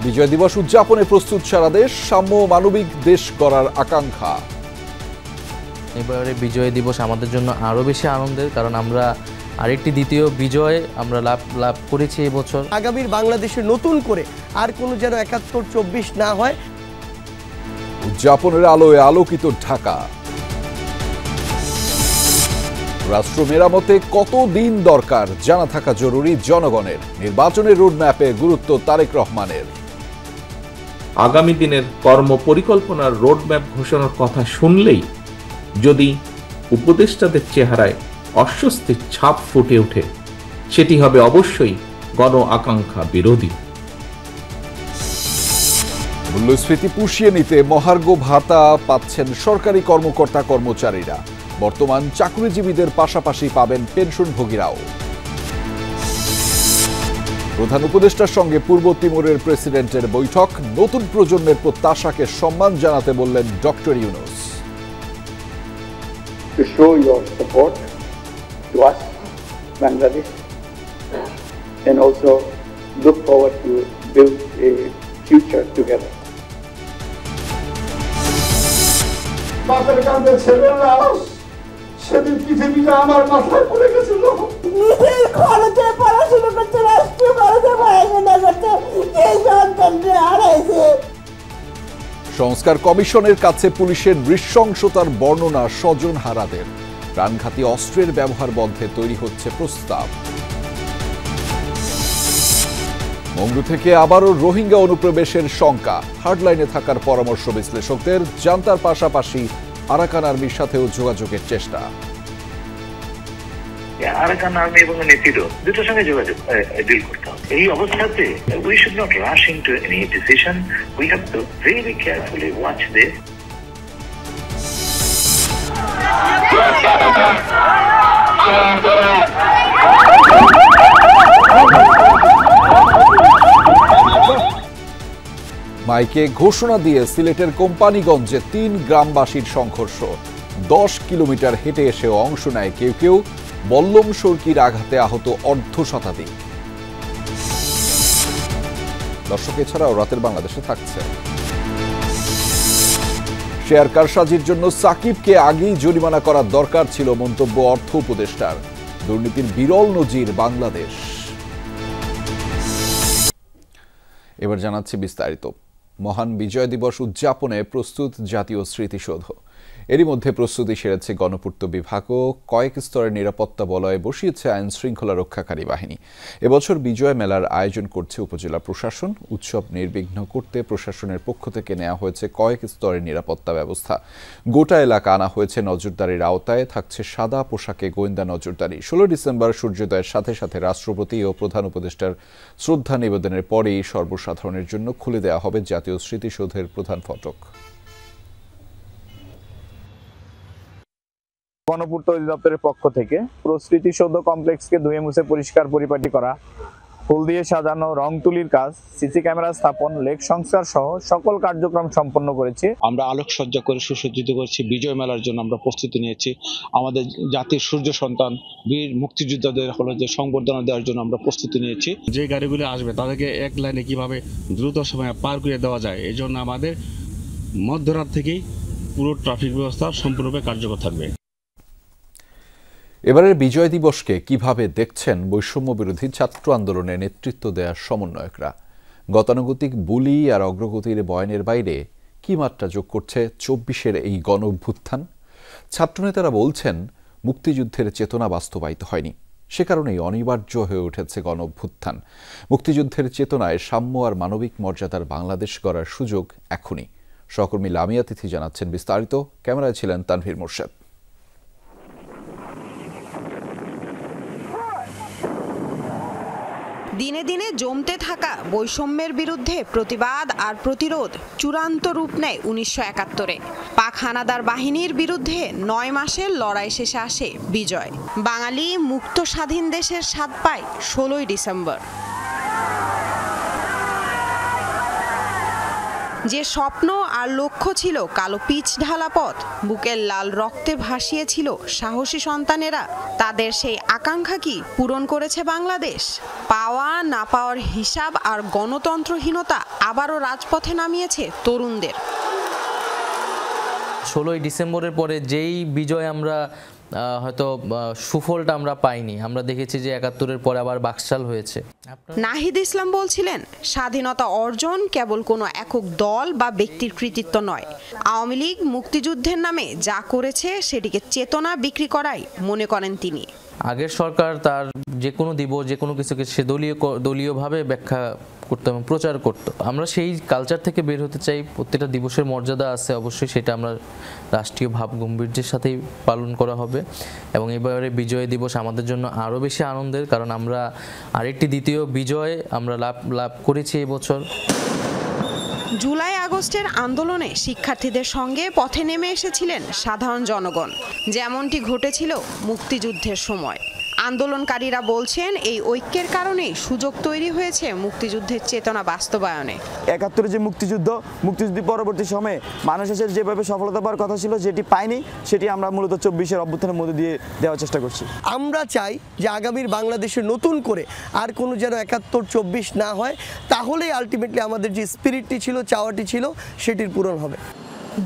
বিজয় দিবস উদযাপনে প্রস্তুত সারা দেশ, সাম্য মানবিক দেশ গড়ার আকাঙ্ক্ষা। এবারে বিজয় দিবস আমাদের জন্য আরও বেশি আনন্দের, কারণ আমরা আরেকটি দ্বিতীয় বিজয় আমরা লাভ করেছি এবছর। আগামীর বাংলাদেশে নতুন করে আর কোনো যেন ৭১-২৪ না হয়। উদযাপনের আলোয় আলোকিত ঢাকা। রাষ্ট্র মেরামতে কত দিন দরকার জানা থাকা জরুরি জনগণের। নির্বাচনের রোডম্যাপে গুরুত্ব তারেক রহমানের। আগামী দিনের কর্ম পরিকল্পনার রোডম্যাপ ঘোষণার কথা শুনলেই যদি উপদেষ্টাদের চেহারায় অস্বস্তির ছাপ ফুটে ওঠে, সেটি হবে অবশ্যই গণ আকাঙ্ক্ষা বিরোধী। মূল্যস্ফীতি পুষিয়ে নিতে মহার্ঘ ভাতা পাচ্ছেন সরকারি কর্মকর্তা কর্মচারীরা। বর্তমান চাকরিজীবীদের পাশাপাশি পাবেন পেনশনভোগীরাও। প্রধান উপদেষ্টার সঙ্গে পূর্ব তিমুরের প্রেসিডেন্টের বৈঠক। নতুন প্রজন্মের প্রত্যাশাকে সম্মান জানাতে বললেন doctor Yunus. To show your support to us, Bangladesh, and also look forward to build a future together. বাপের কাঁধে ছেলের লাশ সেদিন পৃথিবীটা আমার মাথায় পড়ে গেছিল। নিজের খরচে পড়াশোনা করতে, রাষ্ট্রীয় খরচে পড়াশোনা করতে এই সন্তানকে হারাইছে। সংস্কার কমিশনের কাছে পুলিশের নৃশংসতার বর্ণনা স্বজন হারাদের। প্রাণঘাতী অস্ত্রের ব্যবহার বন্ধে তৈরি হচ্ছে প্রস্তাব। মংডু থেকে আবারও রোহিঙ্গা অনুপ্রবেশের শঙ্কা। হার্ডলাইনে থাকার পরামর্শ বিশ্লেষকদের। জান্তার পাশাপাশি আরাকান আর্মির সাথেও যোগাযোগের চেষ্টা। আরাকান আর্মি এবং নেতৃত্ব দুটোর সঙ্গে যোগাযোগ ডিল করতে হবে। এই অবস্থাতে we should not rush into any decision. We have to very carefully watch this. মাইকে ঘোষণা দিয়ে সিলেটের কোম্পানিগঞ্জে ৩ গ্রামবাসীর সংঘর্ষ। ১০ কিলোমিটার হেঁটে এসে অংশ নেয় কেউ কেউ। বল্লম সরকির আঘাতে আহত অর্ধশতাধিক। দর্শক, এছাড়াও রাতের বাংলাদেশে থাকছে শেয়ার কারসাজির জন্য সাকিবকে আগেই জরিমানা করার দরকার ছিল, মন্তব্য অর্থ উপদেষ্টার। দুর্নীতির বিরল নজির বাংলাদেশ। এবার জানাচ্ছি বিস্তারিত। মহান বিজয় দিবস উদযাপনে প্রস্তুত জাতীয় স্মৃতিসৌধ। এরই মধ্যে প্রস্তুতি সেরেছে গণপূর্ত বিভাগও। কয়েক স্তরের নিরাপত্তা বলয়ে বসিয়েছে আইন শৃঙ্খলা রক্ষাকারী বাহিনী। এবছর বিজয় মেলার আয়োজন করছে উপজেলা প্রশাসন। উৎসব নির্বিঘ্ন করতে প্রশাসনের পক্ষ থেকে নেওয়া হয়েছে কয়েক স্তরের নিরাপত্তা ব্যবস্থা। গোটা এলাকা আনা হয়েছে নজরদারির আওতায়। থাকছে সাদা পোশাকে গোয়েন্দা নজরদারি। ১৬ ডিসেম্বর সূর্যোদয়ের সাথে সাথে রাষ্ট্রপতি ও প্রধান উপদেষ্টার শ্রদ্ধা নিবেদনের পরেই সর্বসাধারণের জন্য খুলে দেওয়া হবে জাতীয় স্মৃতিসৌধের প্রধান ফটক। গণপূর্ত অধিদপ্তরের পক্ষ থেকে পুরো স্মৃতিসৌধ কমপ্লেক্সকে ধুয়ে মুছে পরিষ্কার পরিপাটি করা, ফুল দিয়ে সাজানো, রং তুলির কাজ, সিসি ক্যামেরা স্থাপন, লেক সংস্কার সহ সকল কার্যক্রম সম্পন্ন করেছি। আমরা আলোকসজ্জা করে সুসজ্জিত করেছি। বিজয় মেলার জন্য আমরা প্রস্তুতি নিয়েছি। আমাদের জাতির সূর্য সন্তান বীর মুক্তিযোদ্ধাদের হলো যে সংবর্ধনা দেওয়ার জন্য আমরা প্রস্তুতি নিয়েছি। যে গাড়িগুলো আসবে তাদেরকে এক লাইনে কিভাবে দ্রুত সময়ে পার করে দেওয়া যায়, এই জন্য আমাদের মধ্যরাত থেকেই পুরো ট্রাফিক ব্যবস্থা সম্পূর্ণরূপে কার্যকর থাকবে। এবারের বিজয় দিবসকে কিভাবে দেখছেন বৈষম্য বিরোধী ছাত্র আন্দোলনে নেতৃত্ব দেওয়ার সমন্বয়করা? গতানুগতিক বুলি আর অগ্রগতির বয়ানের বাইরে কি মাত্রা যোগ করছে ২৪-এর এই গণ অভ্যুত্থান? ছাত্রনেতারা বলছেন মুক্তিযুদ্ধের চেতনা বাস্তবায়িত হয়নি, সে কারণেই অনিবার্য হয়ে উঠেছে গণ অভ্যুত্থান। মুক্তিযুদ্ধের চেতনায় সাম্য আর মানবিক মর্যাদার বাংলাদেশ গড়ার সুযোগ এখনই। সহকর্মী লামিয়া তিথি জানাচ্ছেন বিস্তারিত। ক্যামেরায় ছিলেন তানভীর মোর্শেদ। দিনে দিনে জমতে থাকা বৈষম্যের বিরুদ্ধে প্রতিবাদ আর প্রতিরোধ চূড়ান্ত রূপ নেয় ১৯৭১-এ। পাক হানাদার বাহিনীর বিরুদ্ধে ৯ মাসের লড়াই শেষে আসে বিজয়। বাঙালি মুক্ত স্বাধীন দেশের স্বাদ পায় ১৬ই ডিসেম্বর। যে স্বপ্ন আর লক্ষ্য ছিল কালো পিচ ঢালা পথ, বুকের লাল রক্তে ভাসিয়েছিল সাহসী সন্তানেরা, তাদের সেই আকাঙ্ক্ষা কি পূরণ করেছে বাংলাদেশ? পাওয়া না পাওয়ার হিসাব আর গণতন্ত্রহীনতা আবারও রাজপথে নামিয়েছে তরুণদের। 16ই ডিসেম্বরের পরে যেই বিজয় আমরা হয়তো সুফলটা আমরা পাইনি, আমরা দেখেছি যে 71-এর পরে আবার বাকশাল হয়েছে। নাহিদ ইসলাম বলছিলেন, স্বাধীনতা অর্জন কেবল কোনো একক দল বা ব্যক্তির কৃতিত্ব নয়। আওয়ামী লীগ মুক্তিযুদ্ধের নামে যা করেছে সেটিকে চেতনা বিক্রি করাই মনে করেন তিনি। আগের সরকার তার যে কোনো দিবস যে কোনো কিছুকে সে দলীয়ভাবে ব্যাখ্যা করতো এবং প্রচার করতো। আমরা সেই কালচার থেকে বের হতে চাই। প্রত্যেকটা দিবসের মর্যাদা আছে, অবশ্যই সেটা আমরা রাষ্ট্রীয় ভাব গম্ভীর্যের সাথেই পালন করা হবে। এবং এবারে বিজয় দিবস আমাদের জন্য আরও বেশি আনন্দের, কারণ আমরা আরেকটি দ্বিতীয় বিজয় আমরা লাভ করেছি এবছর। জুলাই আগস্টের আন্দোলনে শিক্ষার্থীদের সঙ্গে পথে নেমে এসেছিলেন সাধারণ জনগণ, যেমনটি ঘটেছিল মুক্তিযুদ্ধের সময়। আন্দোলনকারীরা বলছেন, এই ঐক্যের কারণেই সুযোগ তৈরি হয়েছে মুক্তিযুদ্ধের চেতনা বাস্তবায়নে। 71-এর যে মুক্তিযুদ্ধ পরবর্তী সময়ে মানুষের যেভাবে সফলতা পাওয়ার কথা ছিল যেটি পায়নি, সেটি আমরা মূলত 24-এর অভ্যুত্থানের মধ্যে দিয়ে দেওয়ার চেষ্টা করছি। আমরা চাই যে আগামীর বাংলাদেশে নতুন করে আর কোনো যেন 71-24 না হয়, তাহলেই আলটিমেটলি আমাদের যে স্পিরিটটি ছিল, চাওয়াটি ছিল, সেটির পূরণ হবে।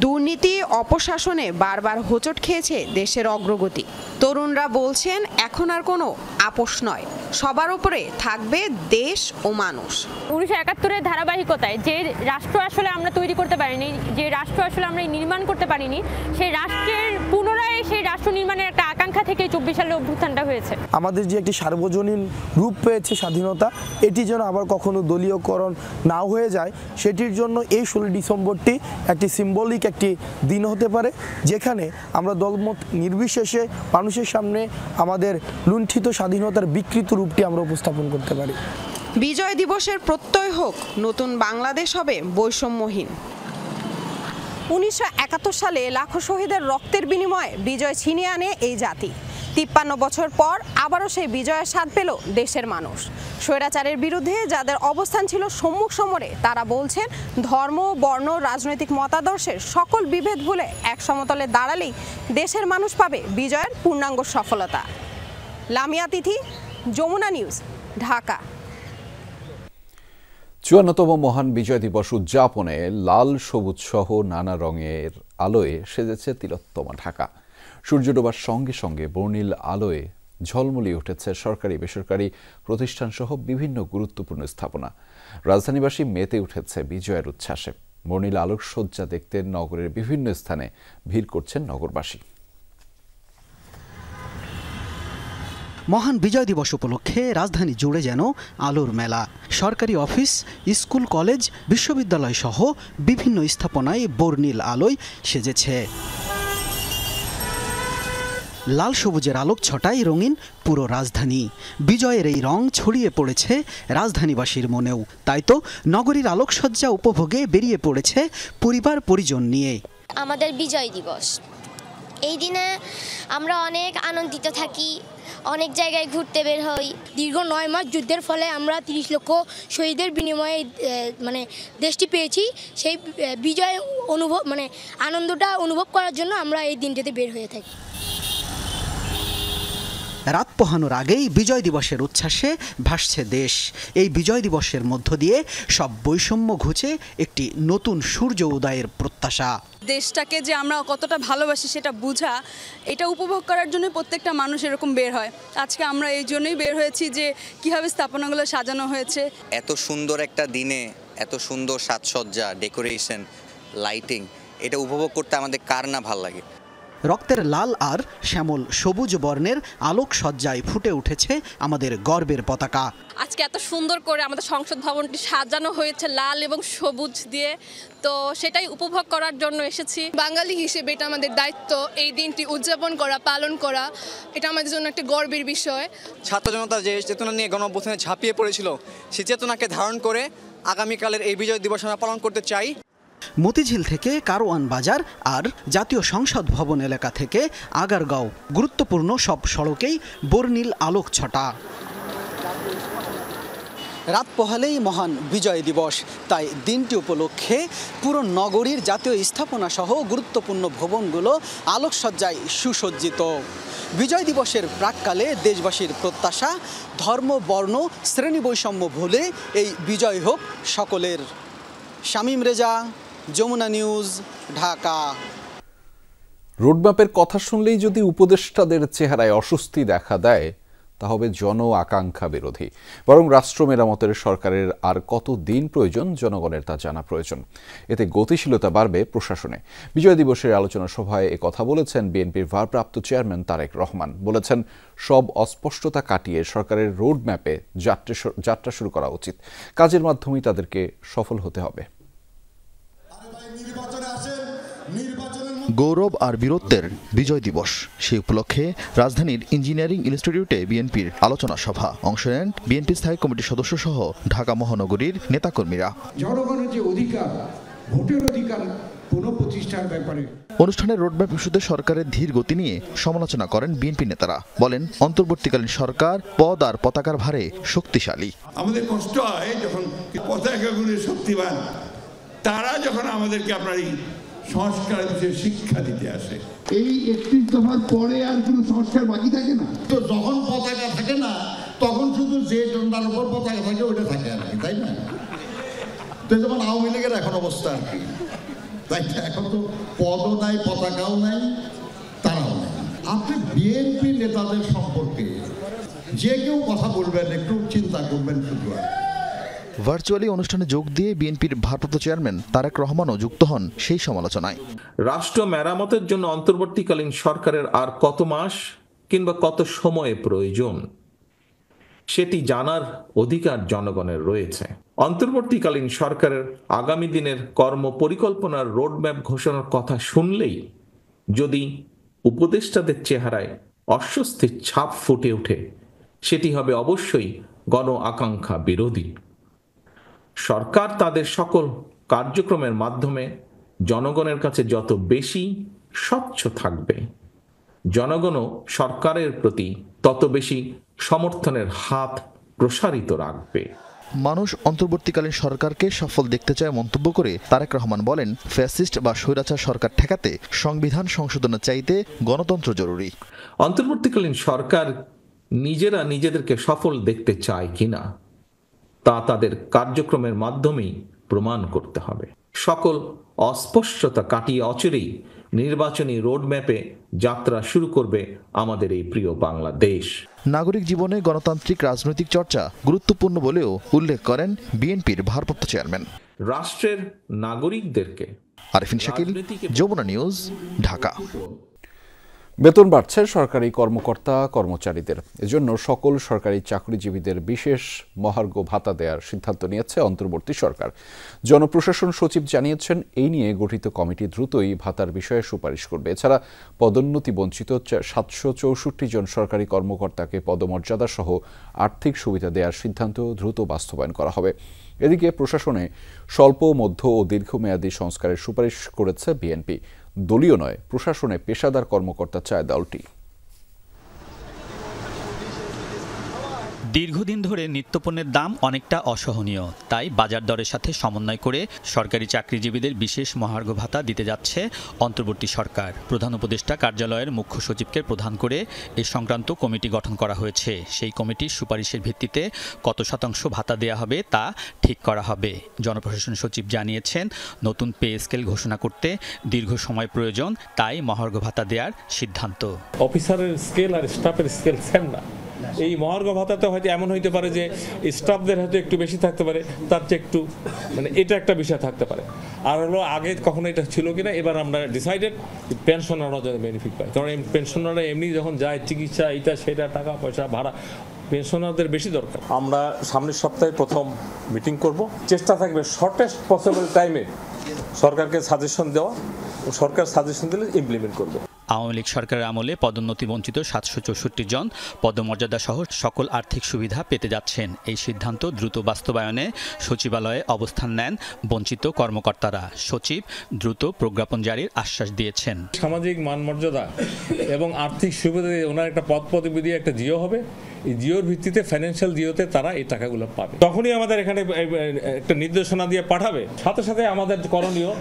দুর্নীতি অপশাসনে বারবার হোঁচট খেয়েছে দেশের অগ্রগতি। তরুণরা বলছেন, এখন আর কোনো আপোষ নয়, সবার উপরে থাকবে দেশ ও মানুষ। 1971-এর ধারাবাহিকতায় যে রাষ্ট্র আসলে আমরা তৈরি করতে পারিনি, যে রাষ্ট্র আসলে আমরা নির্মাণ করতে পারিনি, সেই রাষ্ট্রের পুনরায় সেই রাষ্ট্র নির্মাণের একটা আকাঙ্ক্ষা থেকে 24 সালে অভ্যুত্থানটা হয়েছে। আমাদের যে একটি সার্বজনীন রূপ পেয়েছে স্বাধীনতা, এটি যেন আবার কখনো দলীয়করণ না হয়ে যায়, সেটির জন্য এই 16 ডিসেম্বরটি একটি সিম্বলিক একটি দিন হতে পারে, যেখানে আমরা দলমত নির্বিশেষে মানুষের সামনে আমাদের লুণ্ঠিত স্বাধীনতার বিকৃত রূপটি আমরা উপস্থাপন করতে পারি। বিজয় দিবসের প্রত্যয় হোক, নতুন বাংলাদেশ হবে বৈষম্যহীন। 1971 সালে লাখো শহীদের রক্তের বিনিময়ে বিজয় ছিনিয়ে আনে এই জাতি। 53 বছর পর আবারও সেই বিজয়ের স্বাদ পেল দেশের মানুষ। স্বৈরাচারের বিরুদ্ধে যাদের অবস্থান ছিল সম্মুখ সমরে, তারা বলছেন, ধর্ম, বর্ণ, রাজনৈতিক মতাদর্শের সকল বিভেদ ভুলে এক সমতলে দাঁড়ালেই দেশের মানুষ পাবে বিজয়ের পূর্ণাঙ্গ সফলতা। লামিয়া তিথি, যমুনা নিউজ, ঢাকা। 54তম মহান বিজয় দিবস উদযাপনে লাল সবুজ সহ নানা রঙের আলোয় সেজেছে তিলোত্তমা ঢাকা। সূর্য ডোবার সঙ্গে সঙ্গে বর্ণিল আলোয় ঝলমলিয়ে উঠেছে সরকারি বেসরকারি প্রতিষ্ঠান সহ বিভিন্ন গুরুত্বপূর্ণ স্থাপনা। রাজধানীবাসী মেতে উঠেছে বিজয়ের উচ্ছ্বাসে। বর্ণিল আলোকসজ্জা দেখতে নগরের বিভিন্ন স্থানে ভিড় করছেন নগরবাসী। মহান বিজয় দিবস উপলক্ষে রাজধানী জুড়ে যেন আলোর মেলা। সরকারি অফিস, স্কুল, কলেজ, বিশ্ববিদ্যালয় সহ বিভিন্ন স্থাপনায় বর্ণিল আলোয় সেজেছে। লাল সবুজের আলোক ছটায় রঙিন পুরো রাজধানী। বিজয়ের এই রং ছড়িয়ে পড়েছে রাজধানীবাসীর মনেও। তাই তো নগরীর আলোকসজ্জা উপভোগে বেরিয়ে পড়েছে পরিবার পরিজন নিয়ে। আমাদের বিজয় দিবস, এই দিনে আমরা অনেক আনন্দিত থাকি, অনেক জায়গায় ঘুরতে বের হই। দীর্ঘ 9 মাস যুদ্ধের ফলে আমরা 30 লক্ষ শহীদের বিনিময়ে দেশটি পেয়েছি। সেই বিজয় আনন্দটা অনুভব করার জন্য আমরা এই দিনটিতে বের হয়ে থাকি। রাত পোহানোর আগেই বিজয় দিবসের উচ্ছ্বাসে ভাসছে দেশ। এই বিজয় দিবসের মধ্য দিয়ে সব বৈষম্য ঘুচে একটি নতুন সূর্য উদয়ের প্রত্যাশা। দেশটাকে যে আমরা কতটা ভালোবাসি সেটা বোঝা, এটা উপভোগ করার জন্য প্রত্যেকটা মানুষ এরকম বের হয়। আজকে আমরা এই জন্যই বের হয়েছি যে কীভাবে স্থাপনাগুলো সাজানো হয়েছে। এত সুন্দর একটা দিনে এত সুন্দর সাজসজ্জা, ডেকোরেশন, লাইটিং, এটা উপভোগ করতে আমাদের কার না ভাল লাগে। রক্তের লাল আর শ্যামল সবুজ বর্ণের আলোক সজ্জায় ফুটে উঠেছে আমাদের গর্বের পতাকা। আজকে এত সুন্দর করে আমাদের সংসদ ভবনটি সাজানো হয়েছে লাল এবং সবুজ দিয়ে, তো সেটাই উপভোগ করার জন্য এসেছি। বাঙালি হিসেবে এটা আমাদের দায়িত্ব এই দিনটি উদযাপন করা, পালন করা। এটা আমাদের জন্য একটা গর্বের বিষয়। ছাত্র জনতা যে চেতনা নিয়ে গণঅভ্যুত্থানে ঝাঁপিয়ে পড়েছিল, সেই চেতনাকে ধারণ করে আগামীকালের এই বিজয় দিবস আমরা পালন করতে চাই। মতিঝিল থেকে কারওয়ান বাজার আর জাতীয় সংসদ ভবন এলাকা থেকে আগারগাঁও গুরুত্বপূর্ণ সব সড়কেই বর্ণিল আলোক ছটা। রাত পোহালেই মহান বিজয় দিবস, তাই দিনটি উপলক্ষে পুরো নগরীর জাতীয় স্থাপনা সহ গুরুত্বপূর্ণ ভবনগুলো আলোকসজ্জায় সুসজ্জিত। বিজয় দিবসের প্রাক্কালে দেশবাসীর প্রত্যাশা, ধর্ম, বর্ণ, শ্রেণী বৈষম্য ভুলে এই বিজয় হোক সকলের। শামীম রেজা, যমুনা নিউজ, ঢাকা। রোডম্যাপের কথা শুনলেই যদি উপদেষ্টাদের চেহারায় অস্বস্তি দেখা দেয় তা হবে জন আকাঙ্ক্ষা বিরোধী। বরং রাষ্ট্র মেরামতের সরকারের আর কত দিন প্রয়োজন, জনগণের তা জানা প্রয়োজন। এতে গতিশীলতা বাড়বে প্রশাসনে। বিজয় দিবসের আলোচনা সভায় কথা বলেছেন বিএনপির ভারপ্রাপ্ত চেয়ারম্যান তারেক রহমান। বলেছেন, সব অস্পষ্টতা কাটিয়ে সরকারের রোড ম্যাপে যাত্রা শুরু করা উচিত। কাজের মাধ্যমেই তাদেরকে সফল হতে হবে। গৌরব আর বীরত্বের বিজয় দিবস, সেই উপলক্ষে রাজধানীর ইঞ্জিনিয়ারিং ইনস্টিটিউটে বিএনপির আলোচনা সভা। অংশ নেন বিএনপি স্থায়ী কমিটির সদস্য সহ ঢাকা মহানগরীর নেতাকর্মীরা। জনগণের যে অধিকার, ভোটের অধিকার পুনঃপ্রতিষ্ঠার ব্যাপারে অনুষ্ঠানের রোডম্যাপ ইস্যুতে সরকারের ধীর গতি নিয়ে সমালোচনা করেন বিএনপি নেতারা। বলেন, অন্তর্বর্তীকালীন সরকার পদ আর পতাকার ভারে শক্তিশালী। আমাদের কষ্ট হয় যখন পতাকাগুলো শক্তিবান, তারা যখন আমাদেরকে আপনার সংস্কার বিষয়ে শিক্ষা দিতে আসে। এই 31 দফার পরে আর কোনো সংস্কার বাকি থাকে না। তো যখন পতাকা থাকে না, তখন শুধু যে ডন্ডার উপর পতাকা থাকে ওইটা থাকে আর কি, তাই না? তো যেমন আওয়ামী লীগের এখন অবস্থা আর কি, তাই না? এখন তো পদও নাই, পতাকাও নাই, তারাও নাই। আপনি বিএনপি নেতাদের সম্পর্কে যে কেউ কথা বলবেন, একটু চিন্তা করবেন শুধু। ভার্চুয়ালি অনুষ্ঠানে যোগ দিয়ে বিএনপির ভারপ্রাপ্ত চেয়ারম্যান তারেক রহমানও যুক্ত হন সেই সমালোচনায়। রাষ্ট্র মেরামতের জন্য অন্তর্বর্তীকালীন সরকারের আর কত মাস কিংবা কত সময় প্রয়োজন, সেটি জানার অধিকার জনগণের রয়েছে। অন্তর্বর্তীকালীন সরকারের আগামী দিনের কর্ম পরিকল্পনার রোডম্যাপ ঘোষণার কথা শুনলেই যদি উপদেষ্টাদের চেহারায় অস্বস্তির ছাপ ফুটে ওঠে, সেটি হবে অবশ্যই গণ আকাঙ্ক্ষা বিরোধী। সরকার তাদের সকল কার্যক্রমের মাধ্যমে জনগণের কাছে যত বেশি স্বচ্ছ থাকবে, জনগণও সরকারের প্রতি তত বেশি সমর্থনের হাত প্রসারিত রাখবে। মানুষ অন্তর্বর্তীকালীন সরকারকে সফল দেখতে চায় মন্তব্য করে তারেক রহমান বলেন, ফ্যাসিস্ট বা স্বৈরাচার সরকার ঠেকাতে সংবিধান সংশোধনের চাইতে গণতন্ত্র জরুরি। অন্তর্বর্তীকালীন সরকার নিজেরা নিজেদেরকে সফল দেখতে চায় কিনা তা তাদের কার্যক্রমের মাধ্যমেই প্রমাণ করতে হবে। সকল অস্পষ্টতা কাটিয়ে অচিরেই নির্বাচনী রোডম্যাপে যাত্রা শুরু করবে আমাদের এই প্রিয় বাংলাদেশ। নাগরিক জীবনে গণতান্ত্রিক রাজনৈতিক চর্চা গুরুত্বপূর্ণ বলেও উল্লেখ করেন বিএনপির ভারপ্রাপ্ত চেয়ারম্যান। রাষ্ট্রের নাগরিকদেরকে। আরিফিন শাকিল, যমুনা নিউজ, ঢাকা। বেতন বাড়ছে সরকারি কর্মকর্তা কর্মচারীদের। এজন্য সকল সরকারি চাকরিজীবীদের বিশেষ মহার্ঘ ভাতা দেওয়ার সিদ্ধান্ত নিয়েছে অন্তর্বর্তী সরকার। জনপ্রশাসন সচিব জানিয়েছেন, এই নিয়ে গঠিত কমিটি দ্রুতই ভাতার বিষয়ে সুপারিশ করবে। এছাড়া পদোন্নতি বঞ্চিত 764 জন সরকারি কর্মকর্তাকে পদমর্যাদা সহ আর্থিক সুবিধা দেওয়ার সিদ্ধান্ত দ্রুত বাস্তবায়ন করা হবে। এদিকে প্রশাসনে স্বল্প, মধ্য ও দীর্ঘমেয়াদী সংস্কারের সুপারিশ করেছে বিএনপি। দলীয় নয়, প্রশাসনে পেশাদার কর্মকর্তা চায় দলটি। দীর্ঘদিন ধরে নিত্যপণ্যের দাম অনেকটা অসহনীয়, তাই বাজার দরের সাথে সমন্বয় করে সরকারি চাকরিজীবীদের বিশেষ মহার্ঘ ভাতা দিতে যাচ্ছে অন্তর্বর্তী সরকার। প্রধান উপদেষ্টা কার্যালয়ের মুখ্য সচিবকে প্রধান করে এ সংক্রান্ত কমিটি গঠন করা হয়েছে। সেই কমিটির সুপারিশের ভিত্তিতে কত শতাংশ ভাতা দেয়া হবে তা ঠিক করা হবে। জনপ্রশাসন সচিব জানিয়েছেন, নতুন পে স্কেল ঘোষণা করতে দীর্ঘ সময় প্রয়োজন, তাই মহার্ঘ ভাতা দেওয়ার সিদ্ধান্ত। অফিসারের স্কেল আর স্টাফের স্কেল সেম না। এই মহার্ঘ ভাতাতে হয়তো এমন হইতে পারে যে স্টাফদের হয়তো একটু বেশি থাকতে পারে, তার চেয়ে একটু এটা একটা বিষয় থাকতে পারে। আর হলো আগে কখনো এটা ছিল কিনা, এবার আমরা ডিসাইডেড পেনশনাররা যেন বেনিফিট পায়। কারণ এই পেনশনাররা এমনি যখন যায় চিকিৎসা, এটা সেটা, টাকা পয়সা, ভাড়া, পেনশনারদের বেশি দরকার। আমরা সামনের সপ্তাহে প্রথম মিটিং করব। চেষ্টা থাকবে শর্টেস্ট পসিবল টাইমে সরকারকে সাজেশন দেওয়া, ও সরকার সাজেশন দিলে ইমপ্লিমেন্ট করবে। আওয়ামী লীগ সরকারের আমলে পদোন্নতি বঞ্চিত 764 জন পদমর্যাদা সহ সকল আর্থিক সুবিধা পেতে যাচ্ছেন। এই সিদ্ধান্ত দ্রুত বাস্তবায়নে সচিবালয়ে অবস্থান নেন বঞ্চিত কর্মকর্তারা। সচিব দ্রুত প্রজ্ঞাপন জারির আশ্বাস দিয়েছেন। সামাজিক মান মর্যাদা এবং আর্থিক সুবিধা দিয়ে ওনার একটা পদ পদবি দিয়ে একটা জিও হবে। এই জিওর ভিত্তিতে ফাইন্যান্সিয়াল জিওতে তারা এই টাকাগুলো পাবে। তখনই আমাদের এখানে একটা নির্দেশনা দিয়ে পাঠাবে, সাথে সাথে আমাদের করণীয়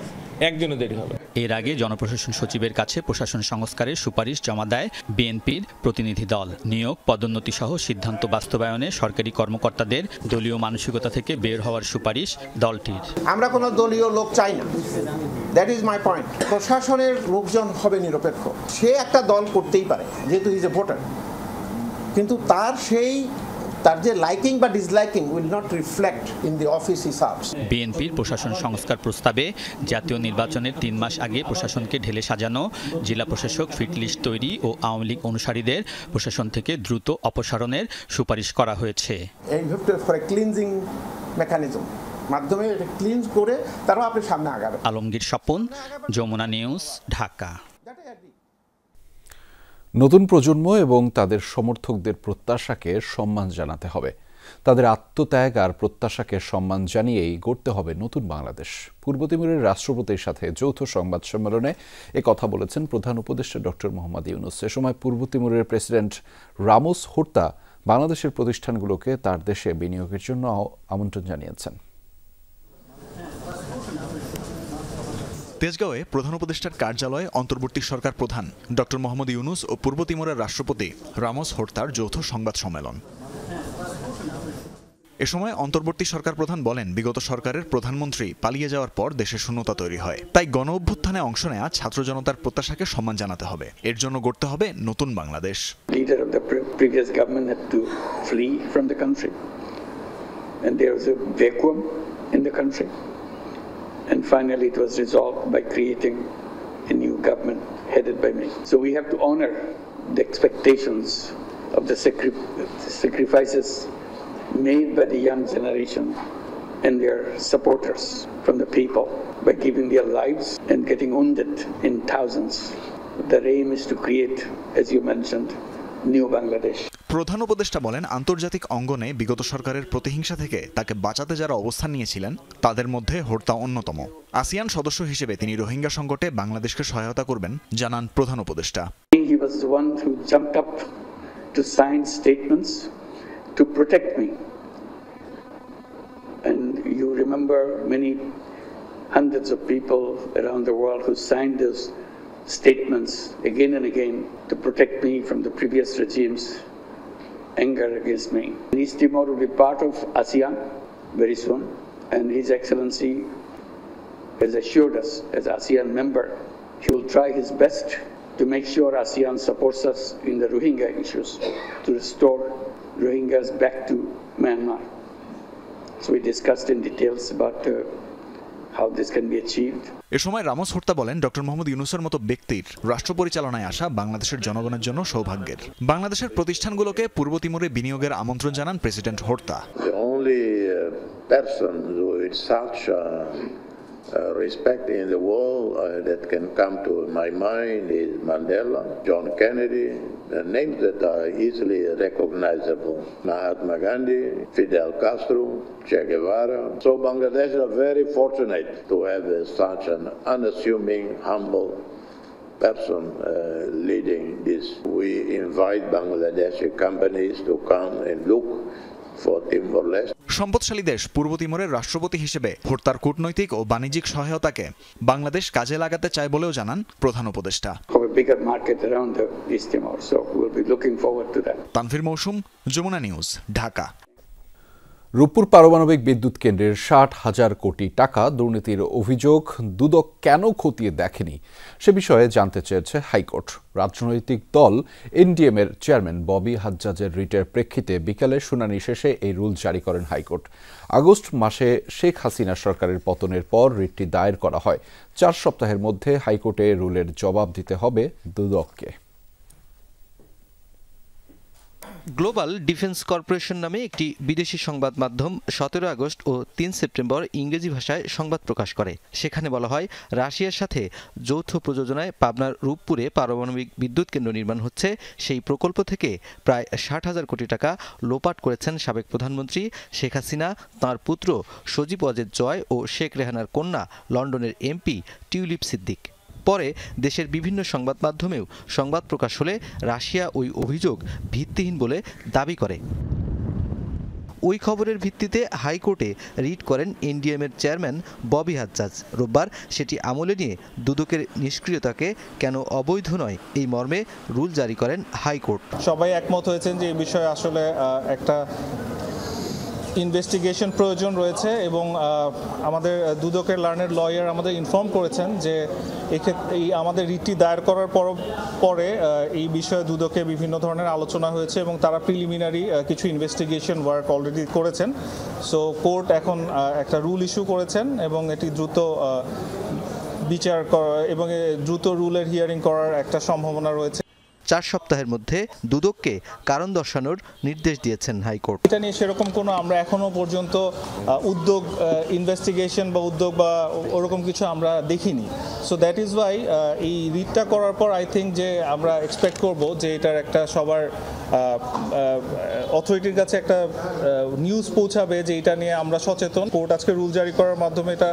একজনে দেরি হবে। এর আগে জনপ্রশাসন সচিবের কাছে প্রশাসন সংস্কারের সুপারিশ জমা দেয় বিএনপির প্রতিনিধি দল। নিয়োগ, পদোন্নতি সহ সিদ্ধান্ত বাস্তবায়নে সরকারি কর্মকর্তাদের দলীয় মানসিকতা থেকে বের হওয়ার সুপারিশ দলটির। আমরা কোনো দলীয় লোক চাই না, দ্যাট ইজ মাই পয়েন্ট। প্রশাসনের লোকজন হবে নিরপেক্ষ, সে একটা দল করতেই পারে যেহেতু ইজ এ ভোটার, কিন্তু তার যে লাইকিং বা disliking will not reflect in the office he serves. বিএনপির প্রশাসন সংস্কার প্রস্তাবে জাতীয় নির্বাচনের 3 মাস আগে প্রশাসনকে ঢেলে সাজানো, জেলা প্রশাসক ফিটলিস্ট তৈরি ও আওয়ামী লীগ অনুসারীদের প্রশাসন থেকে দ্রুত অপসারণের সুপারিশ করা হয়েছে। এই ফর ক্লিনজিং মেকানিজম মাধ্যমে এটা ক্লিনজ করে তারপর আপনি সামনে আগাবেন। আলমগীর স্বপন, যমুনা নিউজ, ঢাকা। নতুন প্রজন্ম এবং তাদের সমর্থকদের প্রত্যাশাকে সম্মান জানাতে হবে। তাদের আত্মত্যাগ আর প্রত্যাশাকে সম্মান জানিয়েই গড়তে হবে নতুন বাংলাদেশ। পূর্ব তিমুরের রাষ্ট্রপতির সাথে যৌথ সংবাদ সম্মেলনে কথা বলেছেন প্রধান উপদেষ্টা ডক্টর মোহাম্মদ ইউনূস। এ সময় পূর্ব তিমুরের প্রেসিডেন্ট রামোস হোর্তা বাংলাদেশের প্রতিষ্ঠানগুলোকে তার দেশে বিনিয়োগের জন্য আমন্ত্রণ জানিয়েছেন। তেজগাঁওয়ে প্রধান উপদেষ্টার কার্যালয়ে অন্তর্বর্তী সরকার প্রধান ডক্টর মোহাম্মদ ইউনূস ও পূর্ব তিমুরের রাষ্ট্রপতি রামোস হোর্তার যৌথ সংবাদ সম্মেলন। এ সময় অন্তর্বর্তী সরকার প্রধান বলেন, বিগত সরকারের প্রধানমন্ত্রী পালিয়ে যাওয়ার পর দেশে শূন্যতা তৈরি হয়, তাই গণ অভ্যুত্থানে অংশ নেওয়া ছাত্র জনতার প্রত্যাশাকে সম্মান জানাতে হবে। এর জন্য গড়তে হবে নতুন Bangladesh. Leader of the previous government had to flee from the country, and there was a vacuum in the country. And finally it was resolved by creating a new government headed by me. So we have to honor the expectations of the sacrifices made by the young generation and their supporters from the people by giving their lives and getting wounded in thousands. The aim is to create, as you mentioned, new Bangladesh. প্রধান উপদেষ্টা বলেন, আন্তর্জাতিক অঙ্গনে বিগত সরকারের প্রতিহিংসা থেকে তাকে বাঁচাতে যারা অবস্থান নিয়েছিলেন তাদের মধ্যে হোর্তা অন্যতম। আসিয়ান সদস্য হিসেবে তিনি রোহিঙ্গা সংকটে বাংলাদেশকে সহায়তা করবেন জানান প্রধান উপদেষ্টা। He was the one who jumped up to sign statements to protect me. And you remember many hundreds of people around the world who signed those statements again and again to protect me from the previous regime's anger against me. East Timor will be part of ASEAN very soon, and His Excellency has assured us as ASEAN member he will try his best to make sure ASEAN supports us in the Rohingya issues to restore Rohingyas back to Myanmar. So we discussed in details about how this can be achieved. এ সময় Ramos Horta বলেন, doctor Mohammad ইউনূসের মতো ব্যক্তির রাষ্ট্র পরিচালনায় আসা বাংলাদেশের জনগণের জন্য সৌভাগ্যের। বাংলাদেশের প্রতিষ্ঠানগুলোকে পূর্ব তিমুরে বিনিয়োগের আমন্ত্রণ জানান president Horta. The only person with such respect in the world that can come to my mind is Mandela, John Kennedy, names that are easily recognizable. Mahatma Gandhi, Fidel Castro, Che Guevara. So Bangladesh are very fortunate to have such an unassuming, humble person leading this. We invite Bangladeshi companies to come and look for Timor-Leste. সম্পদশালী দেশ পূর্ব তিমুরের রাষ্ট্রপতি হিসেবে হোর্তার কূটনৈতিক ও বাণিজ্যিক সহায়তাকে বাংলাদেশ কাজে লাগাতে চায় বলেও জানান প্রধান উপদেষ্টা। তানভীর মৌসুম, যমুনা নিউজ, ঢাকা। রূপপুর পারমাণবিক বিদ্যুৎ কেন্দ্রের 60,000 কোটি টাকা দুর্নীতির অভিযোগ দুদক কেন খতিয়ে দেখেনি সে বিষয়ে জানতে চেয়েছে হাইকোর্ট। রাজনৈতিক দল এনডিএম এর চেয়ারম্যান ববি হাজ্জাজের রিটের প্রেক্ষিতে বিকেলে শুনানি শেষে এই রুল জারি করেন হাইকোর্ট। আগস্ট মাসে শেখ হাসিনা সরকারের পতনের পর রিটটি দায়ের করা হয়। 4 সপ্তাহের মধ্যে হাইকোর্টে রুলের জবাব দিতে হবে দুদককে। গ্লোবাল ডিফেন্স কর্পোরেশন নামে একটি বিদেশি সংবাদ মাধ্যম 17 আগস্ট ও 3 সেপ্টেম্বর ইংরেজি ভাষায় সংবাদ প্রকাশ করে। সেখানে বলা হয়, রাশিয়ার সাথে যৌথ প্রযোজনায় পাবনার রূপপুরে পারমাণবিক বিদ্যুৎ কেন্দ্র নির্মাণ হচ্ছে। সেই প্রকল্প থেকে প্রায় 60,000 কোটি টাকা লোপাট করেছেন সাবেক প্রধানমন্ত্রী শেখ হাসিনা, তাঁর পুত্র সজীব ওয়াজেদ জয় ও শেখ রেহানার কন্যা লন্ডনের এমপি টিউলিপ সিদ্দিক। পরে দেশের বিভিন্ন সংবাদ মাধ্যমেও সংবাদ প্রকাশ হলে রাশিয়া ওই অভিযোগ ভিত্তিহীন বলে দাবি করে। ওই খবরের ভিত্তিতে হাইকোর্টে রিট করেন এনডিএম-এর চেয়ারম্যান ববি হাজ্জাজ। রোববার সেটি আমলে নিয়ে দুদকের নিষ্ক্রিয়তাকে কেন অবৈধ নয় এই মর্মে রুল জারি করেন হাইকোর্ট। সবাই একমত হয়েছেন যে এই বিষয়ে আসলে একটা ইনভেস্টিগেশন প্রয়োজন রয়েছে এবং আমাদের দুদকের লার্নেড লয়ার আমাদের ইনফর্ম করেছেন যে এই আমাদের রিটটি দায়ের করার পরে এই বিষয়ে দুদকে বিভিন্ন ধরনের আলোচনা হয়েছে এবং তারা প্রিলিমিনারি কিছু ইনভেস্টিগেশন ওয়ার্ক অলরেডি করেছেন। সো কোর্ট এখন একটা রুল ইস্যু করেছেন এবং এটি দ্রুত বিচার করা এবং দ্রুত রুলের হিয়ারিং করার একটা সম্ভাবনা রয়েছে। 4 সপ্তাহের মধ্যে দুদককে কারণ দর্শানোর নির্দেশ দিয়েছেন হাইকোর্ট। এটা নিয়ে সেরকম কোনো আমরা এখনো পর্যন্ত উদ্যোগ ইনভেস্টিগেশন বা উদ্যোগ বা ওরকম কিছু আমরা দেখিনি। সো দ্যাট ইজ ওয়াই এই রিটটা করার পর আই থিঙ্ক যে আমরা এক্সপেক্ট করব যে এটার একটা সবার অথরিটির কাছে একটা নিউজ পৌঁছাবে যে এটা নিয়ে আমরা সচেতন। কোর্ট আজকে রুল জারি করার মাধ্যমে এটা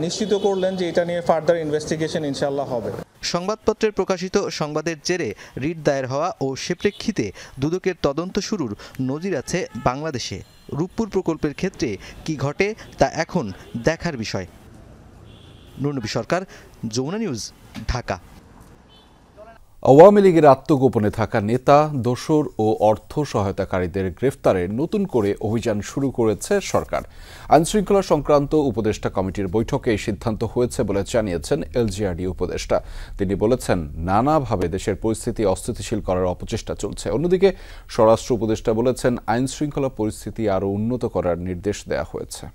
নিশ্চিত করলেন যে এটা নিয়ে ফার্দার ইনভেস্টিগেশন ইনশাআল্লাহ হবে। সংবাদপত্রে প্রকাশিত সংবাদের জেরে রিট দায়ের হওয়া ও সে প্রেক্ষিতে দুদকের তদন্ত শুরুর নজির আছে বাংলাদেশে। রূপপুর প্রকল্পের ক্ষেত্রে কি ঘটে তা এখন দেখার বিষয়। নুরনবী সরকার, যমুনা নিউজ, ঢাকা। আওয়ামী লীগের আত্মগোপনে থাকা নেতা, দোসর ও অর্থ সহায়তাকারীদের গ্রেফতারে নতুন করে অভিযান শুরু করেছে সরকার। আইনশৃঙ্খলা সংক্রান্ত উপদেষ্টা কমিটির বৈঠকে এই সিদ্ধান্ত হয়েছে বলে জানিয়েছেন এলজিআরডি উপদেষ্টা। তিনি বলেছেন, নানাভাবে দেশের পরিস্থিতি অস্থিতিশীল করার অপচেষ্টা চলছে। অন্যদিকে স্বরাষ্ট্র উপদেষ্টা বলেছেন, আইনশৃঙ্খলা পরিস্থিতি আরও উন্নত করার নির্দেশ দেওয়া হয়েছে।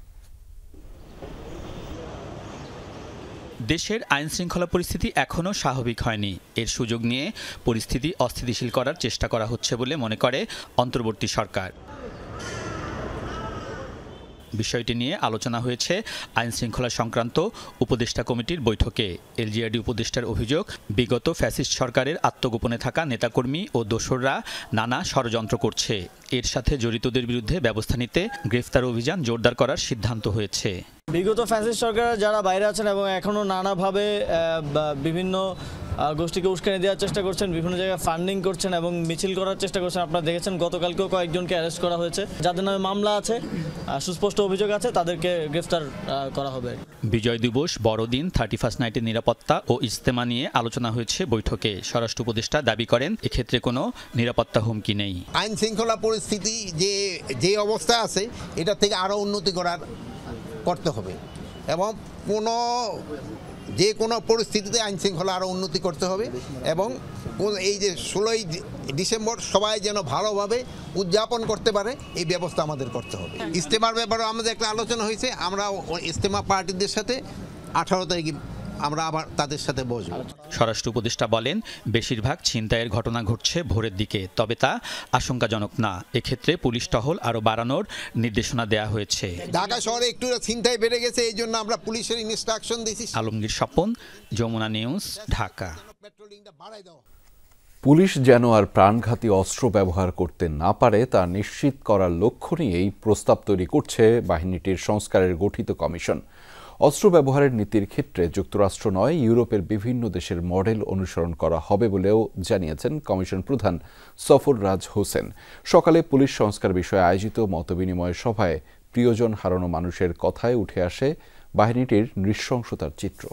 দেশের আইন শৃঙ্খলা পরিস্থিতি এখনও স্বাভাবিক হয়নি। এর সুযোগ নিয়ে পরিস্থিতি অস্থিতিশীল করার চেষ্টা করা হচ্ছে বলে মনে করে অন্তর্বর্তী সরকার। বিষয়টি নিয়ে আলোচনা হয়েছে আইন শৃঙ্খলা সংক্রান্ত উপদেষ্টা কমিটির বৈঠকে। এলজিআরডি উপদেষ্টার অভিযোগ, বিগত ফ্যাসিস্ট সরকারের আত্মগোপনে থাকা নেতাকর্মী ও দোসররা নানা ষড়যন্ত্র করছে। এর সাথে জড়িতদের বিরুদ্ধে ব্যবস্থা নিতে গ্রেফতার অভিযান জোরদার করার সিদ্ধান্ত হয়েছে। বিগত ফ্যাসিস্ট সরকার যারা বাইরে আছেন এবং এখনও নানাভাবে বিভিন্ন গোষ্ঠীকে উস্কানি দেওয়ার চেষ্টা করছেন, বিভিন্ন জায়গায় ফান্ডিং করছেন এবং মিছিল করার চেষ্টা করছেন। আপনারা দেখেছেন গতকালকেও কয়েকজনকে অ্যারেস্ট করা হয়েছে। যাদের নামে মামলা আছে, সুস্পষ্ট অভিযোগ আছে, তাদেরকে গ্রেফতার করা হবে। বিজয় দিবস, বড়দিন, 31st নাইটের নিরাপত্তা ও ইজতেমা নিয়ে আলোচনা হয়েছে বৈঠকে। স্বরাষ্ট্র উপদেষ্টা দাবি করেন, এক্ষেত্রে কোনো নিরাপত্তা হুমকি নেই। আইন শৃঙ্খলা পরিস্থিতি যে অবস্থা আছে এটা থেকে আরও উন্নতি করতে হবে এবং যে কোনো পরিস্থিতিতে আইন শৃঙ্খলা আরও উন্নতি করতে হবে এবং এই যে 16ই ডিসেম্বর সবাই যেন ভালোভাবে উদযাপন করতে পারে এই ব্যবস্থা আমাদের করতে হবে। ইজতেমার ব্যাপারে আমাদের একটা আলোচনা হয়েছে, আমরা ইজতেমা পার্টিদের সাথে 18 তারিখে আমরা আবার তাদের সাথে বসব। স্বরাষ্ট্র উপদেষ্টা বলেন, বেশিরভাগ ছিনতাইয়ের ঘটনা ঘটছে ভোরের দিকে, তবে তা আশঙ্কাজনক না। এক্ষেত্রে পুলিশ টহল আরও বাড়ানোর নির্দেশনা দেওয়া হয়েছে। ঢাকা শহরে একটু ছিনতাই বেড়ে গেছে, এই জন্য আমরা পুলিশের ইনস্ট্রাকশন দিয়েছি। আলমগীর স্বপন, যমুনা নিউজ, ঢাকা। পুলিশ যেন আর প্রাণঘাতী অস্ত্র ব্যবহার করতে না পারে তা নিশ্চিত করার লক্ষ্য নিয়েই প্রস্তাব তৈরি করছে বাহিনীটির সংস্কারের গঠিত কমিশন। অস্ত্র ব্যবহারের নীতির ক্ষেত্রে যুক্তরাষ্ট্র নয়, ইউরোপের বিভিন্ন দেশের মডেল অনুসরণ করা হবে বলেও জানিয়েছেন কমিশন প্রধান সফররাজ হোসেন। সকালে পুলিশ সংস্কার বিষয়ে আয়োজিত মতবিনিময় সভায় প্রিয়জন হারানো মানুষের কথায় উঠে আসে বাহিনীটির নৃশংসতার চিত্র।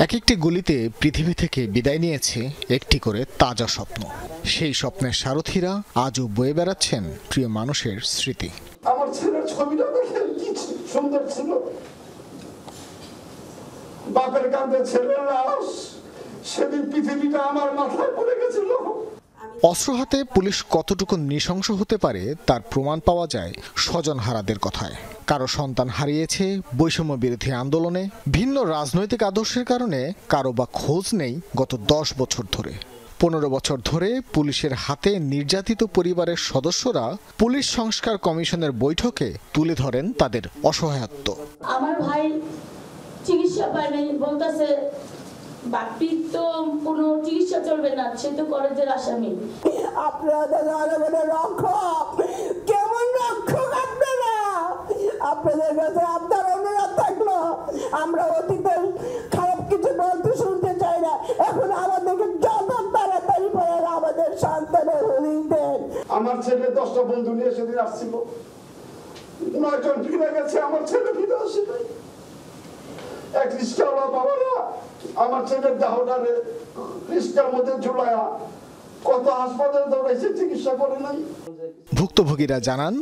এক একটি গলিতে পৃথিবী থেকে বিদায় নিয়েছে একটি করে তাজা স্বপ্ন। সেই স্বপ্নের সারথীরা আজও বয়ে বেড়াচ্ছেন প্রিয় মানুষের স্মৃতি। আমার ছেলের ছবিটা দেখেন কি সুন্দর ছিল, বাপের কাঁধে ছেলের লাশ, সেদিন পৃথিবীটা আমার মাথায় পড়ে গেছিল। অস্ত্র হাতে পুলিশ কতটুকু নৃশংস হতে পারে তার প্রমাণ পাওয়া যায় স্বজনহারাদের কথায়। কারো সন্তান হারিয়েছে বৈষম্য বিরোধী আন্দোলনে, ভিন্ন রাজনৈতিক আদর্শের কারণে কারো বা খোঁজ নেই গত 10 বছর ধরে। 15 বছর ধরে পুলিশের হাতে নির্যাতিত পরিবারের সদস্যরা পুলিশ সংস্কার কমিশনের বৈঠকে তুলে ধরেন তাদের অসহায়ত্ব। আমার ভাই চিকিৎসা পায় নাই, বলতেছে বাপির তো কোনো চিকিৎসা চলবে না, সে তো কলেজের আসামি। আপনাদের জনগণের রক্ষক, কেমন রক্ষক আপনারা? আপনাদের কাছে আপনার অনুরোধ থাকলো, আমরা অতীতের খারাপ কিছু বলতে শুনতে চাই না, এখন আমাদেরকে যত তাড়াতাড়ি পারে আমাদের সন্তানের হুলিং দেন। আমার ছেলে 10টা বন্ধু নিয়ে সেদিন আসছিল, 9 জন ফিরে গেছে, আমার ছেলে ফিরে আসে নাই। এক রিস্টাওয়ালা বাবারা আমার ছেলের দেহটারে রিস্টার মধ্যে ঝুলায়া কত হাসপাতালে দৌড়াইছে, চিকিৎসা করে নাই। ভুক্তভোগীরা জানান,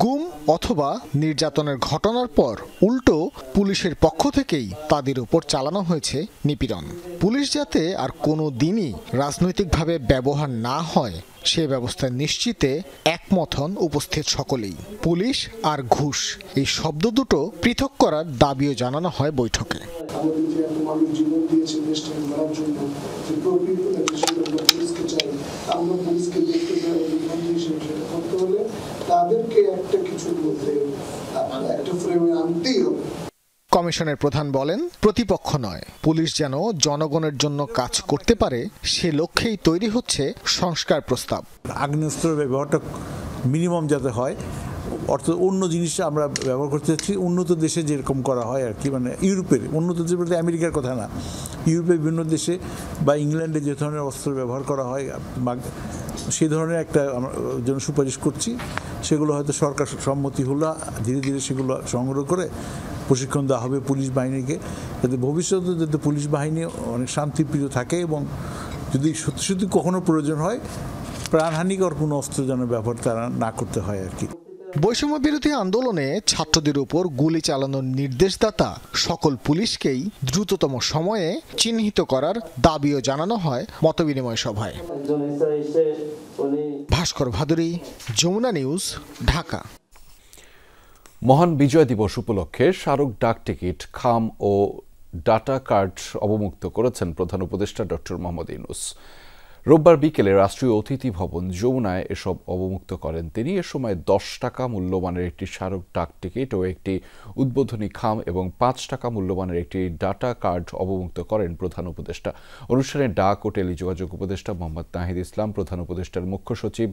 গুম অথবা নির্যাতনের ঘটনার পর উল্টো পুলিশের পক্ষ থেকেই তাদের উপর চালানো হয়েছে নিপীড়ন। পুলিশ যাতে আর কোনো দিনই রাজনৈতিকভাবে ব্যবহার না হয় সে ব্যবস্থা নিশ্চিতে একমত হন উপস্থিত সকলেই। পুলিশ আর ঘুষ এই শব্দ দুটো পৃথক করার দাবিও জানানো হয় বৈঠকে। কমিশনের প্রধান বলেন, প্রতিপক্ষ নয়, পুলিশ যেন জনগণের জন্য কাজ করতে পারে সে লক্ষ্যেই তৈরি হচ্ছে সংস্কার প্রস্তাব। আগ্নেয়াস্ত্রের ব্যবহারটা মিনিমাম যাতে হয়, অর্থাৎ অন্য জিনিস আমরা ব্যবহার করতে চাচ্ছি উন্নত দেশে যেরকম করা হয় আর কি, মানে ইউরোপের উন্নত দেশ বলতে আমেরিকার কথা না, ইউরোপের বিভিন্ন দেশে বা ইংল্যান্ডে যে ধরনের অস্ত্র ব্যবহার করা হয় সেই ধরনের একটা আমরা জন্য সুপারিশ করছি। সেগুলো হয়তো সরকার সম্মতি হলো, ধীরে ধীরে সেগুলো সংগ্রহ করে প্রশিক্ষণ দেওয়া হবে পুলিশ বাহিনীকে, যাতে ভবিষ্যতে যাতে পুলিশ বাহিনী অনেক শান্তিপ্রিয় থাকে এবং যদি সত্যি সত্যি কখনো প্রয়োজন হয় প্রাণহানিকর কোনো অস্ত্র যেন ব্যবহার তারা না করতে হয় আর কি। বৈষম্য বিরোধী আন্দোলনে ছাত্রদের উপর গুলি চালানোর নির্দেশদাতা সকল পুলিশকেই দ্রুততম সময়ে চিহ্নিত করার দাবিও জানানো হয় মতবিনিময় সভায়। ভাস্কর ভাদুরী, যমুনা নিউজ, ঢাকা। মহান বিজয় দিবস উপলক্ষে স্মারক ডাক টিকিট, খাম ও ডাটা কার্ড অবমুক্ত করেছেন প্রধান উপদেষ্টা ডক্টর মোহাম্মদ ইউনূস। রোববার বিকেলে রাষ্ট্রীয় অতিথি ভবন যমুনায় এসব অবমুক্ত করেন তিনি। এ সময় 10 টাকা মূল্যমানের একটি স্মারক ডাক টিকিট ও একটি উদ্বোধনী খাম এবং 5 টাকা মূল্যমানের একটি ডাটা কার্ড অবমুক্ত করেন প্রধান উপদেষ্টা। অনুষ্ঠানে ডাক ও টেলিযোগাযোগ উপদেষ্টা মোহাম্মদ নাহিদ ইসলাম, প্রধান উপদেষ্টার মুখ্য সচিব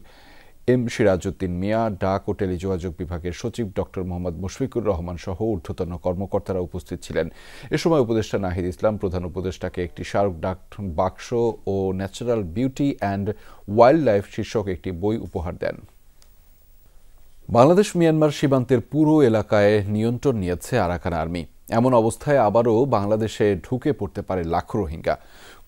এম সিরাজউদ্দিন মিয়া, ডাক ও টেলিযোগাযোগ বিভাগের সচিব ডক্টর মোহাম্মদ মুশফিকুর রহমান সহ ঊর্ধ্বতন কর্মকর্তারা উপস্থিত ছিলেন। এ সময় উপদেষ্টা নাহিদ ইসলাম প্রধান উপদেষ্টাকে একটি স্মারক ডাক বাক্স ও natural beauty and wild life শীর্ষক একটি বই উপহার দেন। বাংলাদেশ মিয়ানমার সীমান্তের পুরো এলাকায় নিয়ন্ত্রণ নিয়েছে আরাকান আর্মি। এমন অবস্থায় আবারও বাংলাদেশে ঢুকে পড়তে পারে লাখো রোহিঙ্গা।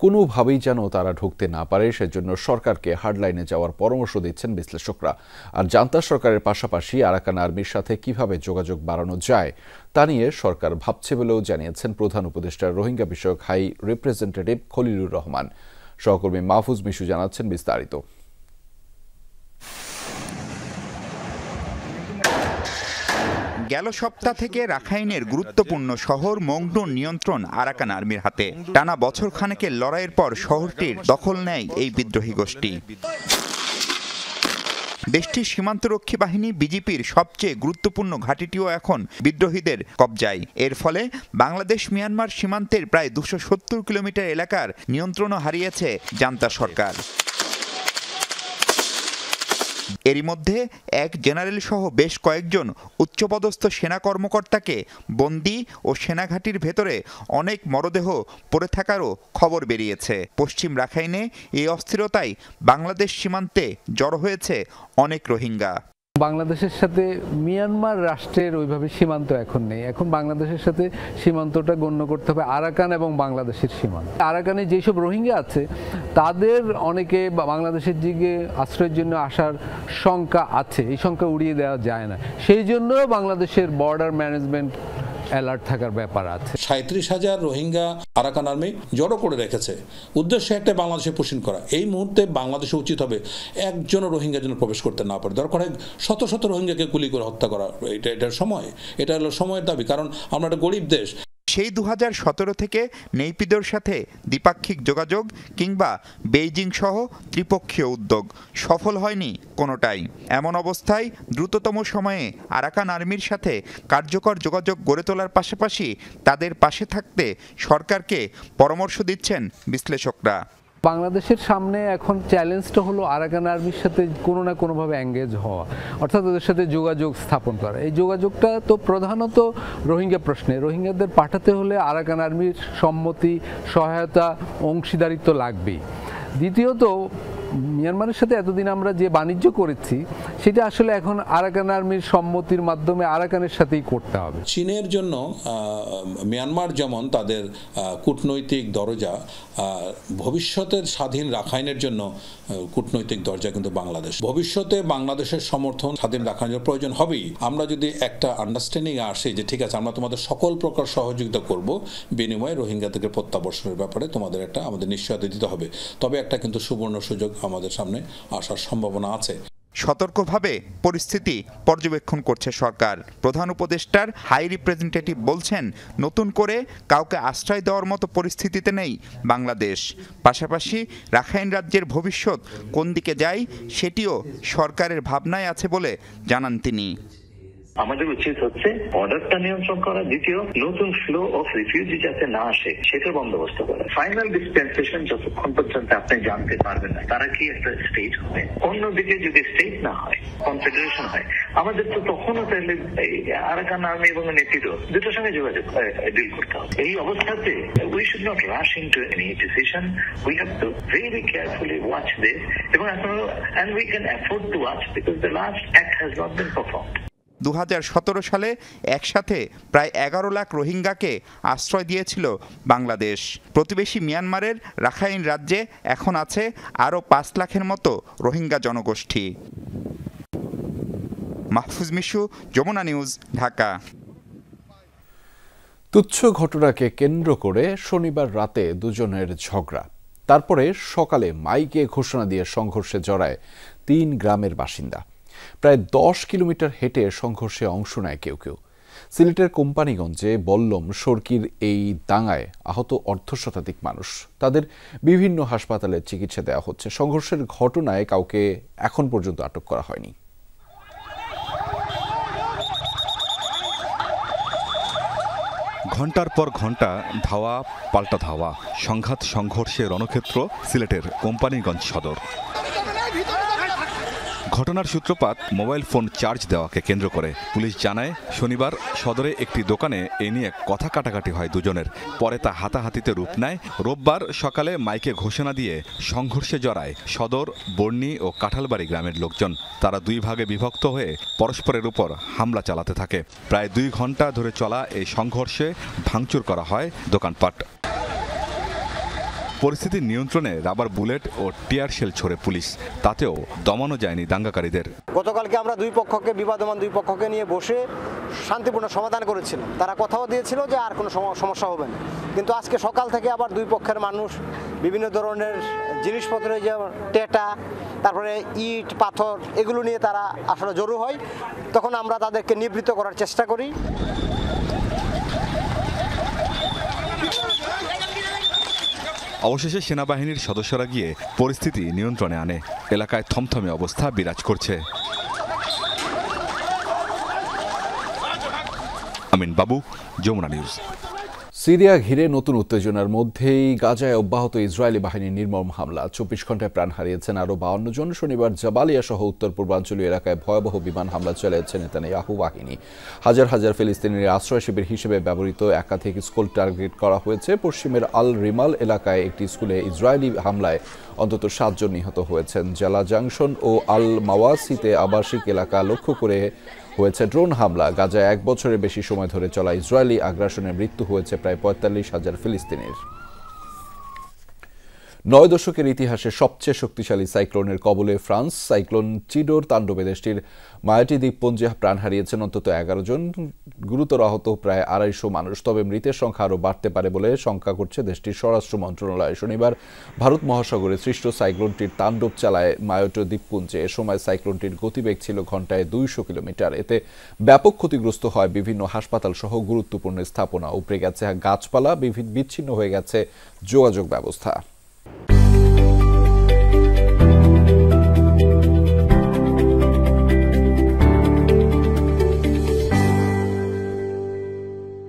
কোনোভাবেই যেন তারা ঢুকতে না পারে সেজন্য সরকারকে হার্ডলাইনে যাওয়ার পরামর্শ দিচ্ছেন বিশ্লেষকরা। আর জান্তা সরকারের পাশাপাশি আরাকান আর্মির সাথে কিভাবে যোগাযোগ বাড়ানো যায় তা নিয়ে সরকার ভাবছে বলেও জানিয়েছেন প্রধান উপদেষ্টার রোহিঙ্গা বিষয়ক হাই রিপ্রেজেন্টেটিভ খলিলুর রহমান। সহকর্মী মাহফুজ মিশু জানাচ্ছেন বিস্তারিত। গেল সপ্তাহ থেকে রাখাইনের গুরুত্বপূর্ণ শহর মংডুর নিয়ন্ত্রণ আরাকান আর্মির হাতে। টানা বছর খানেকের লড়াইয়ের পর শহরটির দখল নেয় এই বিদ্রোহী গোষ্ঠী। দেশটির সীমান্তরক্ষী বাহিনী বিজিপির সবচেয়ে গুরুত্বপূর্ণ ঘাঁটিটিও এখন বিদ্রোহীদের কবজায়। এর ফলে বাংলাদেশ মিয়ানমার সীমান্তের প্রায় 270 কিলোমিটার এলাকার নিয়ন্ত্রণও হারিয়েছে জান্তা সরকার। এরই মধ্যে এক জেনারেল সহ বেশ কয়েকজন উচ্চপদস্থ সেনা কর্মকর্তাকে বন্দী ও সেনাঘাঁটির ভেতরে অনেক মরদেহ পড়ে থাকারও খবর বেরিয়েছে। পশ্চিম রাখাইনে এই অস্থিরতায় বাংলাদেশ সীমান্তে জড়ো হয়েছে অনেক রোহিঙ্গা। বাংলাদেশের সাথে মিয়ানমার রাষ্ট্রের ওইভাবে সীমান্ত এখন নেই। এখন বাংলাদেশের সাথে সীমান্তটা গণ্য করতে হবে আরাকান এবং বাংলাদেশের সীমান্ত। আরাকানে যেসব রোহিঙ্গা আছে তাদের অনেকে বাংলাদেশের দিকে আশ্রয়ের জন্য আসার শঙ্কা আছে, এই শঙ্কা উড়িয়ে দেওয়া যায় না। সেই জন্য বাংলাদেশের বর্ডার ম্যানেজমেন্ট অ্যালার্ট থাকার ব্যাপার আছে। 37,000 রোহিঙ্গা আরাকান আর্মি জড়ো করে রেখেছে, উদ্দেশ্য একটা বাংলাদেশে পোষণ করা। এই মুহূর্তে বাংলাদেশে উচিত হবে একজনও রোহিঙ্গা যেন প্রবেশ করতে না পারে। দরকার হয় শত শত রোহিঙ্গাকে গুলি করে হত্যা করা। এটার সময়, এটা হলো সময়ের দাবি, কারণ আমরা একটা গরিব দেশ। সেই 2017 থেকে নেপিদোর সাথে দ্বিপাক্ষিক যোগাযোগ কিংবা বেইজিং সহ ত্রিপক্ষীয় উদ্যোগ সফল হয়নি কোনোটাই। এমন অবস্থায় দ্রুততম সময়ে আরাকান আর্মির সাথে কার্যকর যোগাযোগ গড়ে তোলার পাশাপাশি তাদের পাশে থাকতে সরকারকে পরামর্শ দিচ্ছেন বিশ্লেষকরা। বাংলাদেশের সামনে এখন চ্যালেঞ্জটা হলো আরাকান আর্মির সাথে কোনো না কোনোভাবে এঙ্গেজ হওয়া, অর্থাৎ ওদের সাথে যোগাযোগ স্থাপন করা। এই যোগাযোগটা তো প্রধানত রোহিঙ্গা প্রশ্নে, রোহিঙ্গাদের পাঠাতে হলে আরাকান আর্মির সম্মতি, সহায়তা, অংশীদারিত্ব লাগবেই। দ্বিতীয়ত, মিয়ানমারের সাথে এতদিন আমরা যে বাণিজ্য করেছি সেটা আসলে এখন আরাকান আর্মির সম্মতির মাধ্যমে আরাকানের সাথেই করতে হবে। চীনের জন্য মিয়ানমার যেমন তাদের কূটনৈতিক দরজা, ভবিষ্যতের স্বাধীন রাখাইনের জন্য কূটনৈতিক দরজা কিন্তু বাংলাদেশ। ভবিষ্যতে বাংলাদেশের সমর্থন স্বাধীন রাখাইনের প্রয়োজন হবেই। আমরা যদি একটা আন্ডারস্ট্যান্ডিং আসে যে ঠিক আছে আমরা তোমাদের সকল প্রকার সহযোগিতা করব, বিনিময়ে রোহিঙ্গা থেকে প্রত্যাবর্তনের ব্যাপারে তোমাদের আমাদের নিশ্চয়তা দিতে হবে, তবে একটা কিন্তু সুবর্ণ সুযোগ আমাদের সামনে আসার সম্ভাবনা আছে। সতর্কভাবে পরিস্থিতি পর্যবেক্ষণ করছে সরকার। প্রধান উপদেষ্টার হাই রিপ্রেজেন্টেটিভ বলছেন, নতুন করে কাউকে আশ্রয় দেওয়ার মতো পরিস্থিতিতে নেই বাংলাদেশ। পাশাপাশি রাখাইন রাজ্যের ভবিষ্যৎ কোন দিকে যায় সেটিও সরকারের ভাবনায় আছে বলে জানান তিনি। আমাদের উচিত হচ্ছে অর্ডারটা নিয়ন্ত্রণ করা, দ্বিতীয় নতুন ফ্লো অফ রিফিউজি যাতে না আসে সেটার বন্দোবস্ত করা। ফাইনাল ডিসপেন্সেশন যতক্ষণ পর্যন্ত আপনি জানতে পারবেন না তারা কি একটা স্টেট হবে, অন্যদিকে যদি স্টেট না হয়, কনফেডারেশন হয়, আমাদের তো তখনও তাহলে আরাকান আর্মি এবং নেপিডো দুটোর সঙ্গে যোগাযোগ ডিল করতে হবে। এই অবস্থাতে we should not rush into any decision, we have to very carefully watch this, এবং and we can afford to watch because the last act has not been performed. 2017 সালে একসাথে প্রায় 11 লাখ রোহিঙ্গাকে আশ্রয় দিয়েছিল বাংলাদেশ। প্রতিবেশী মিয়ানমারের রাখাইন রাজ্যে এখন আছে আরও 5 লাখের মতো রোহিঙ্গা জনগোষ্ঠী। মাহফুজ মিশু, যমুনা নিউজ, ঢাকা। তুচ্ছ ঘটনাকে কেন্দ্র করে শনিবার রাতে দুজনের ঝগড়া, তারপরে সকালে মাইকে ঘোষণা দিয়ে সংঘর্ষে জড়ায় 3 গ্রামের বাসিন্দা। প্রায় 10 কিলোমিটার হেঁটে সংঘর্ষে অংশ নেয় কেউ কেউ। সিলেটের কোম্পানিগঞ্জে বল্লম সরকির এই দাঙ্গায় আহত অর্ধশতাধিক মানুষ। তাদের বিভিন্ন হাসপাতালে চিকিৎসা দেওয়া হচ্ছে। সংঘর্ষের ঘটনায় কাউকে এখন পর্যন্ত আটক করা হয়নি। ঘণ্টার পর ঘণ্টা ধাওয়া পাল্টা ধাওয়া, সংঘাত সংঘর্ষে রণক্ষেত্র সিলেটের কোম্পানিগঞ্জ সদর। ঘটনার সূত্রপাত মোবাইল ফোন চার্জ দেওয়াকে কেন্দ্র করে। পুলিশ জানায়, শনিবার সদরে একটি দোকানে এ নিয়ে কথা কাটাকাটি হয় দুজনের, পরে তা হাতাহাতিতে রূপ নেয়। রোববার সকালে মাইকে ঘোষণা দিয়ে সংঘর্ষে জড়ায় সদর, বর্ণি ও কাঁঠালবাড়ি গ্রামের লোকজন। তারা 2 ভাগে বিভক্ত হয়ে পরস্পরের উপর হামলা চালাতে থাকে। প্রায় 2 ঘণ্টা ধরে চলা এই সংঘর্ষে ভাঙচুর করা হয় দোকানপাট। পরিস্থিতি নিয়ন্ত্রণে রাবার বুলেট ও টিয়ার শেল ছোড়ে পুলিশ, তাতেও দমানো যায়নি দাঙ্গাকারীদের। গতকালকে আমরা বিবাদমান দুই পক্ষকে নিয়ে বসে শান্তিপূর্ণ সমাধান করেছিলাম। তারা কথাও দিয়েছিল যে আর কোনো সমস্যা হবে না, কিন্তু আজকে সকাল থেকে আবার দুই পক্ষের মানুষ বিভিন্ন ধরনের জিনিসপত্রের যে টেটা, তারপরে ইট পাথর, এগুলো নিয়ে তারা আসলে জড়ো হয়। তখন আমরা তাদেরকে নিবৃত্ত করার চেষ্টা করি। অবশেষে সেনাবাহিনীর সদস্যরা গিয়ে পরিস্থিতি নিয়ন্ত্রণে আনে। এলাকায় থমথমে অবস্থা বিরাজ করছে। আমিন বাবু, যমুনা নিউজ। সিরিয়া ঘিরে নতুন উত্তেজনার মধ্যেই গাজায় অব্যাহত ইসরায়েলি বাহিনীর নির্মম হামলা। 24 ঘণ্টায় প্রাণ হারিয়েছেন আরও 52 জন। শনিবার জাবালিয়া সহ উত্তর পূর্বাঞ্চলীয় এলাকায় ভয়াবহ বিমান হামলা চালিয়েছে নেতানিয়াহু বাহিনী। হাজার হাজার ফিলিস্তিনির আশ্রয় শিবির হিসেবে ব্যবহৃত একাধিক স্কুল টার্গেট করা হয়েছে। পশ্চিমের আল রিমাল এলাকায় একটি স্কুলে ইসরায়েলি হামলায় অন্তত 7 জন নিহত হয়েছেন। জেলা জাংশন ও আল মাওয়াসিতে আবাসিক এলাকা লক্ষ্য করে হয়েছে ড্রোন হামলা। গাজায় 1 বছরের বেশি সময় ধরে চলা ইসরায়েলি আগ্রাসনে মৃত্যু হয়েছে প্রায় 45,000 ফিলিস্তিনির। 9 দশকের ইতিহাসে সবচেয়ে শক্তিশালী সাইক্লোনের কবলে ফ্রান্স। সাইক্লোন চিডোর তাণ্ডবে দেশটির মায়োটি দ্বীপপুঞ্জে প্রাণ হারিয়েছেন অন্তত 11 জন, গুরুতর আহত প্রায় 250 মানুষ। তবে মৃতের সংখ্যা আরও বাড়তে পারে বলে শঙ্কা করছে দেশটির স্বরাষ্ট্র মন্ত্রণালয়। শনিবার ভারত মহাসাগরে সৃষ্ট সাইক্লোনটির তাণ্ডব চালায় মায়োটো দ্বীপপুঞ্জে। এ সময় সাইক্লোনটির গতিবেগ ছিল ঘন্টায় 200 কিলোমিটার। এতে ব্যাপক ক্ষতিগ্রস্ত হয় বিভিন্ন হাসপাতাল সহ গুরুত্বপূর্ণ স্থাপনা, উপড়ে গেছে গাছপালা, বিচ্ছিন্ন হয়ে গেছে যোগাযোগ ব্যবস্থা।